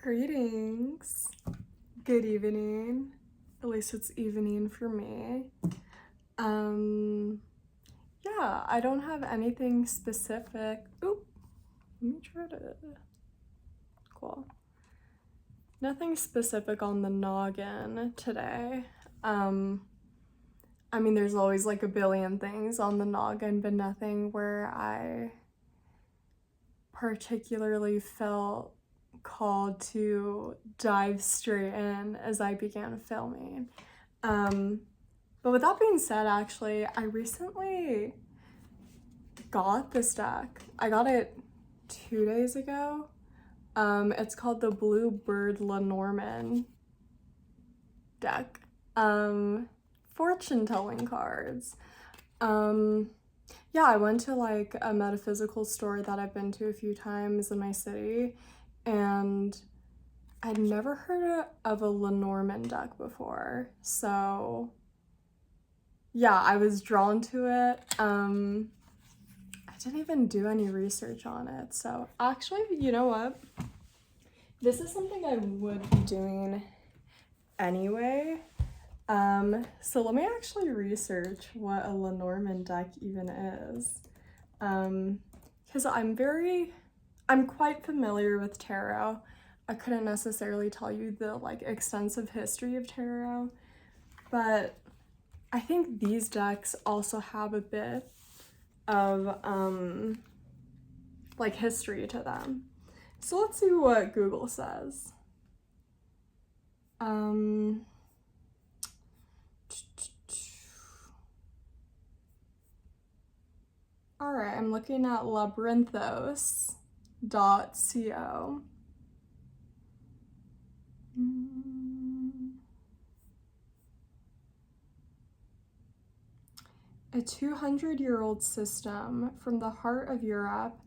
Greetings. Good evening. At least it's evening for me. Yeah, I don't have anything specific. Oop. Let me try to. Cool. Nothing specific on the noggin today. I mean, there's always like a billion things on the noggin, but nothing where I particularly felt called to dive straight in as I began filming. But with that being said, actually, I recently got this deck. I got it 2 days ago. It's called the Bluebird Lenormand deck. Fortune telling cards. Yeah, I went to like a metaphysical store that I've been to a few times in my city, and I'd never heard of a Lenormand deck before. So yeah, I was drawn to it. I didn't even do any research on it. So actually, you know what? This is something I would be doing anyway. So let me actually research what a Lenormand deck even is. Because I'm quite familiar with tarot. I couldn't necessarily tell you the like extensive history of tarot, but I think these decks also have a bit of like history to them. So let's see what Google says. All right, I'm looking at labyrinthos.co. A 200-year-old system from the heart of Europe,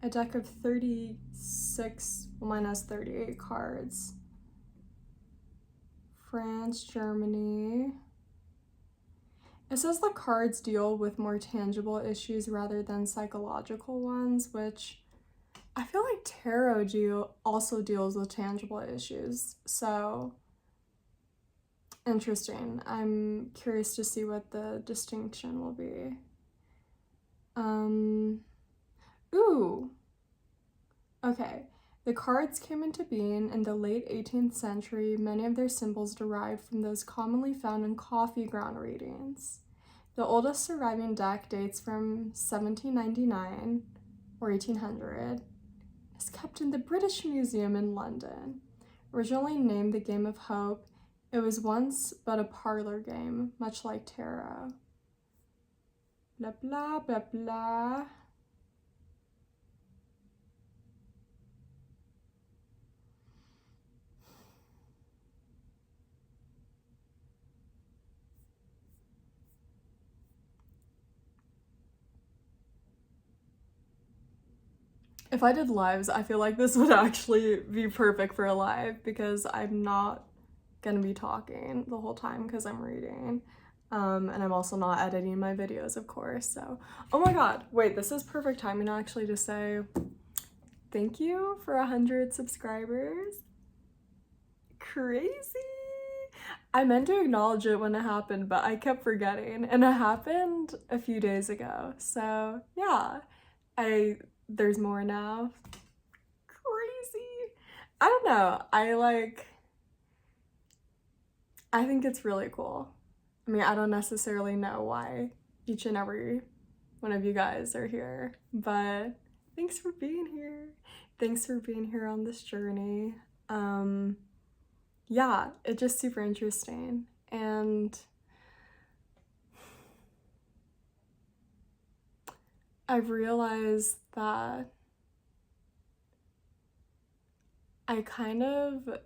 a deck of 36 minus 38 cards. France, Germany. It says the cards deal with more tangible issues rather than psychological ones, which I feel like tarot also deals with tangible issues. So interesting. I'm curious to see what the distinction will be. Ooh. Okay. The cards came into being in the late 18th century. Many of their symbols derived from those commonly found in coffee ground readings. The oldest surviving deck dates from 1799 or 1800. It's kept in the British Museum in London. Originally named the Game of Hope, it was once but a parlor game, much like tarot. Blah, blah, blah, blah. If I did lives, I feel like this would actually be perfect for a live because I'm not gonna be talking the whole time because I'm reading. And I'm also not editing my videos, of course, so. Oh my god, wait, this is perfect timing actually to say thank you for 100 subscribers. Crazy! I meant to acknowledge it when it happened, but I kept forgetting, and it happened a few days ago, so yeah. There's more now. Crazy! I don't know, I think it's really cool. I mean, I don't necessarily know why each and every one of you guys are here, but thanks for being here. Thanks for being here on this journey. Yeah, it's just super interesting. And I've realized that I kind of,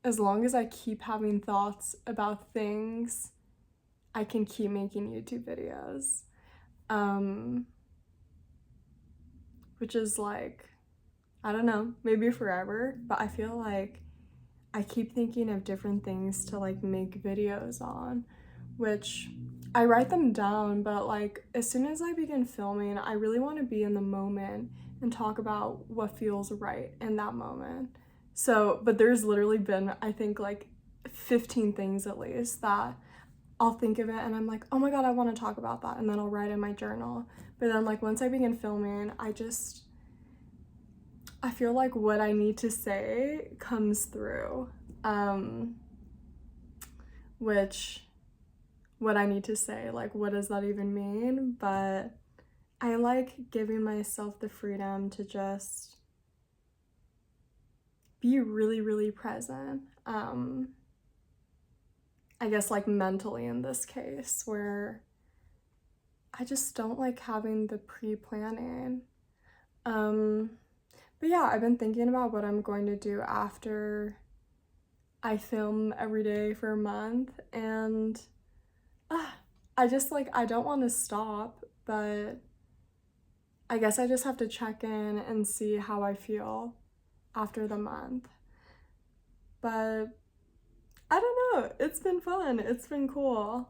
as long as I keep having thoughts about things, I can keep making YouTube videos. Which is like, I don't know, maybe forever, but I feel like I keep thinking of different things to like make videos on, which I write them down, but like as soon as I begin filming, I really want to be in the moment and talk about what feels right in that moment. So, but there's literally been, I think, like 15 things at least that I'll think of it and I'm like, oh my God, I want to talk about that. And then I'll write in my journal. But then, like, once I begin filming, I feel like what I need to say comes through. Which, what I need to say, like, what does that even mean? But I like giving myself the freedom to just be really, really present. I guess, like, mentally in this case, where I just don't like having the pre-planning. But yeah, I've been thinking about what I'm going to do after I film every day for a month, and I just, like, I don't want to stop, but I guess I just have to check in and see how I feel after the month. But I don't know, it's been fun, it's been cool,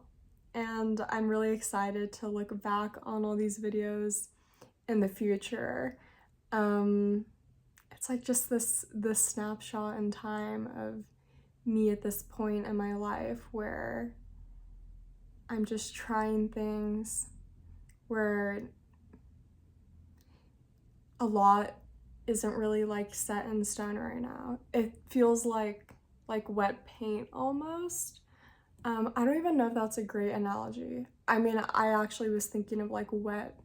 and I'm really excited to look back on all these videos in the future. It's like just this snapshot in time of me at this point in my life where I'm just trying things, where a lot isn't really like set in stone right now. It feels like wet paint almost. I don't even know if that's a great analogy. I mean, I actually was thinking of like wet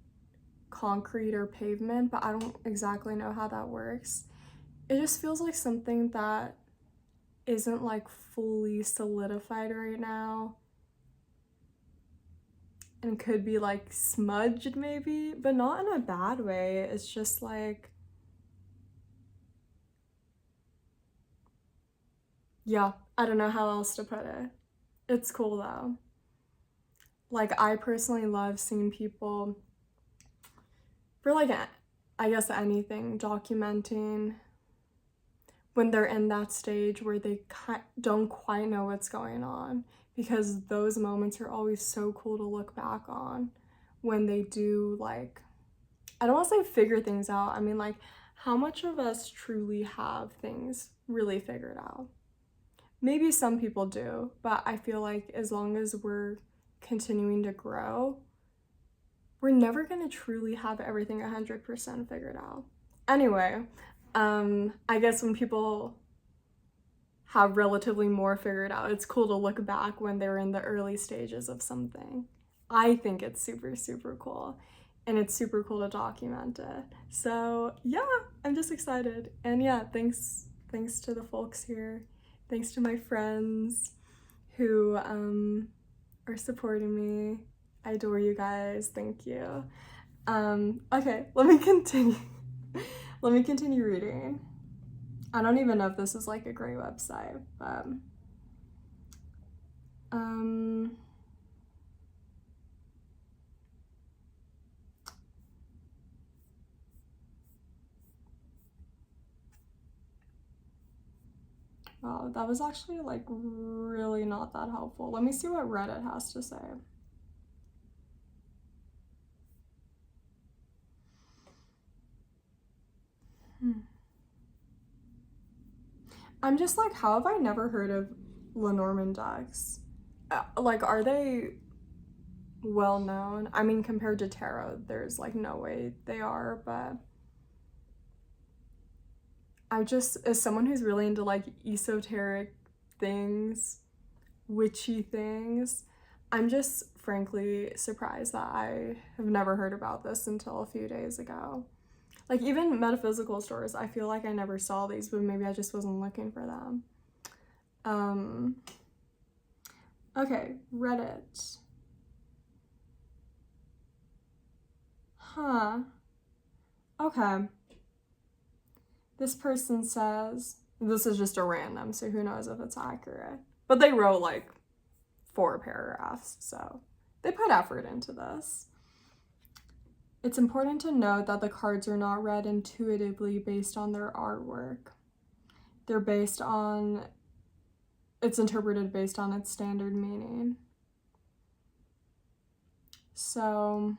concrete or pavement, but I don't exactly know how that works. It just feels like something that isn't like fully solidified right now and could be like smudged maybe, but not in a bad way. It's just like, yeah, I don't know how else to put it. It's cool though. Like, I personally love seeing people, for like, I guess anything, documenting when they're in that stage where they don't quite know what's going on, because those moments are always so cool to look back on when they do, like, I don't want to say figure things out. I mean, like, how much of us truly have things really figured out? Maybe some people do, but I feel like as long as we're continuing to grow, we're never going to truly have everything 100% figured out. Anyway, I guess when people have relatively more figured out, it's cool to look back when they're in the early stages of something. I think it's super, super cool. And it's super cool to document it. So yeah, I'm just excited. And yeah, thanks to the folks here. Thanks to my friends who are supporting me. I adore you guys. Thank you. Okay, let me continue. Let me continue reading. I don't even know if this is like a great website, but wow, that was actually like really not that helpful. Let me see what Reddit has to say. I'm just like, how have I never heard of Lenormand ducks? Like, are they well known? I mean, compared to tarot, there's like no way they are, but I just, as someone who's really into like esoteric things, witchy things, I'm just frankly surprised that I have never heard about this until a few days ago. Like, even metaphysical stores, I feel like I never saw these, but maybe I just wasn't looking for them. Okay, Reddit. Huh. Okay. This person says, this is just a random, so who knows if it's accurate. But they wrote like 4 paragraphs, so they put effort into this. It's important to note that the cards are not read intuitively based on their artwork. They're based on, it's interpreted based on its standard meaning. So,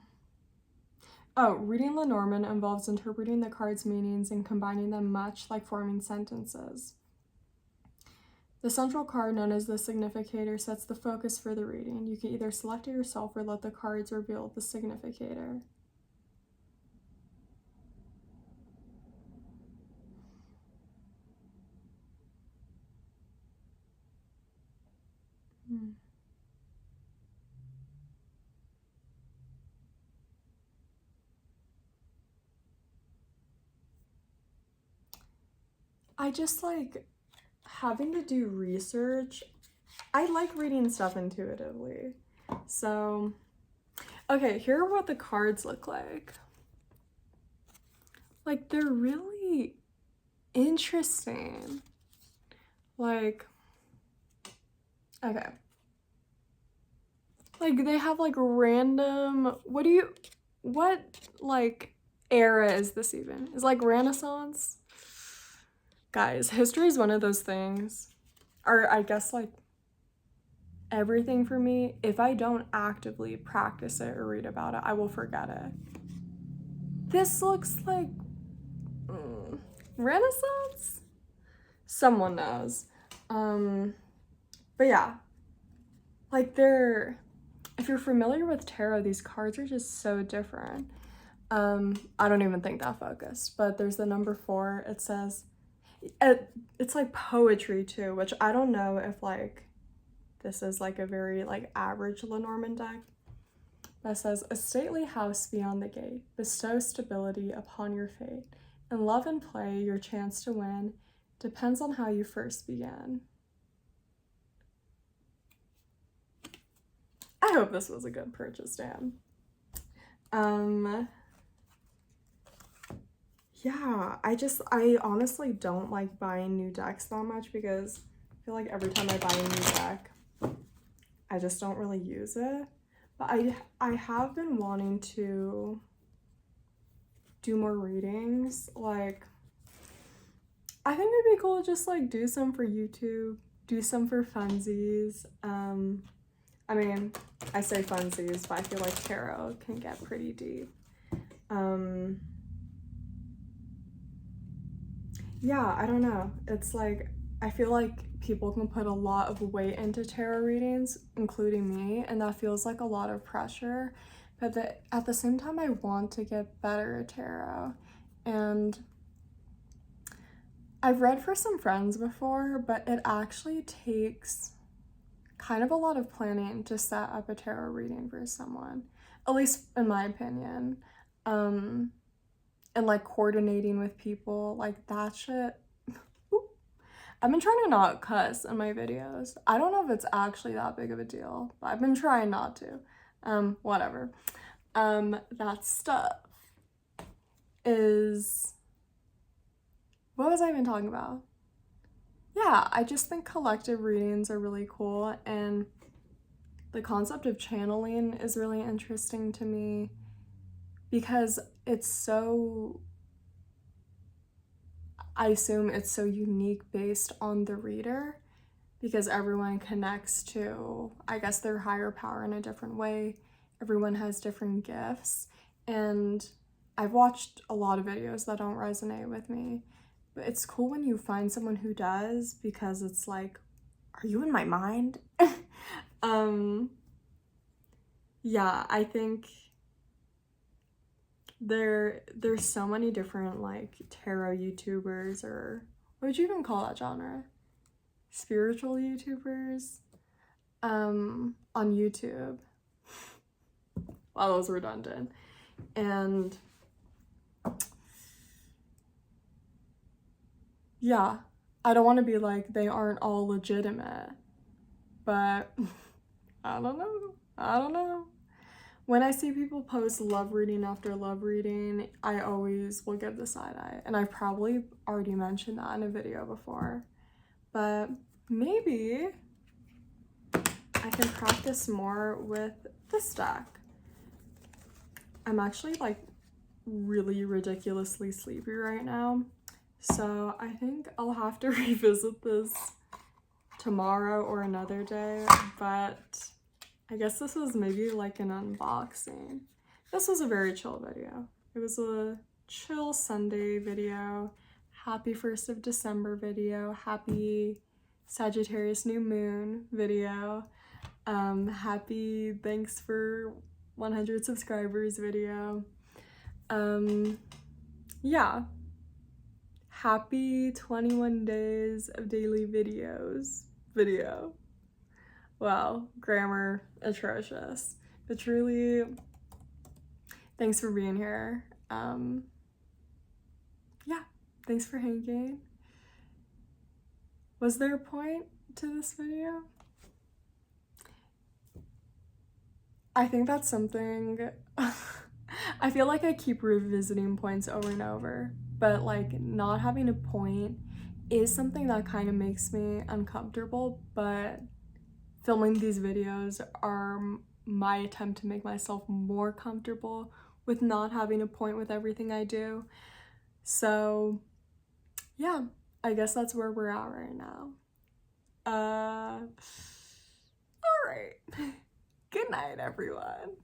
Oh, reading Lenormand involves interpreting the card's meanings and combining them, much like forming sentences. The central card, known as the significator, sets the focus for the reading. You can either select it yourself or let the cards reveal the significator. I just like having to do research. I like reading stuff intuitively. So, okay, here are what the cards look like. Like, they're really interesting. Like, okay. Like, they have like random, what like era is this even? Is like Renaissance? Guys, history is one of those things, or I guess like everything for me, if I don't actively practice it or read about it, I will forget it. This looks like Renaissance? Someone knows. But yeah, like if you're familiar with tarot, these cards are just so different. I don't even think that focused, but there's the number 4. It says, it's like poetry too, which I don't know if like this is like a very like average Lenormand deck. That says, a stately house beyond the gate, bestow stability upon your fate. In love and play, your chance to win depends on how you first began. I hope this was a good purchase, Dan. Yeah, I honestly don't like buying new decks that much because I feel like every time I buy a new deck, I just don't really use it. But I have been wanting to do more readings. Like, I think it'd be cool to just like do some for YouTube, do some for funsies. I mean, I say funsies, but I feel like tarot can get pretty deep. Yeah, I don't know. It's like, I feel like people can put a lot of weight into tarot readings, including me, and that feels like a lot of pressure. But at the same time, I want to get better at tarot. And I've read for some friends before, but it actually takes kind of a lot of planning to set up a tarot reading for someone, at least in my opinion. And like coordinating with people, like that shit. I've been trying to not cuss in my videos. I don't know if it's actually that big of a deal, but I've been trying not to. Whatever. That stuff is, what was I even talking about? Yeah, I just think collective readings are really cool, and the concept of channeling is really interesting to me because it's so, I assume it's so unique based on the reader, because everyone connects to, I guess, their higher power in a different way. Everyone has different gifts, and I've watched a lot of videos that don't resonate with me, but it's cool when you find someone who does, because it's like, are you in my mind? Yeah, I think there's so many different like tarot YouTubers, or what would you even call that genre? Spiritual YouTubers on YouTube. Wow, that was redundant. And yeah, I don't want to be like they aren't all legitimate, but I don't know. When I see people post love reading after love reading, I always will give the side eye, and I've probably already mentioned that in a video before, but maybe I can practice more with this deck. I'm actually like really ridiculously sleepy right now, so I think I'll have to revisit this tomorrow or another day, but I guess this was maybe like an unboxing. this was a very chill video. It was a chill Sunday video, happy 1st of December video, happy Sagittarius new moon video, happy thanks for 100 subscribers video. Yeah, happy 21 days of daily videos video. Wow, grammar atrocious, but truly thanks for being here. Yeah, thanks for hanging. Was there a point to this video? I think that's something I feel like I keep revisiting points over and over, but like not having a point is something that kind of makes me uncomfortable, but filming these videos are my attempt to make myself more comfortable with not having a point with everything I do. So yeah, I guess that's where we're at right now. All right. Good night, everyone.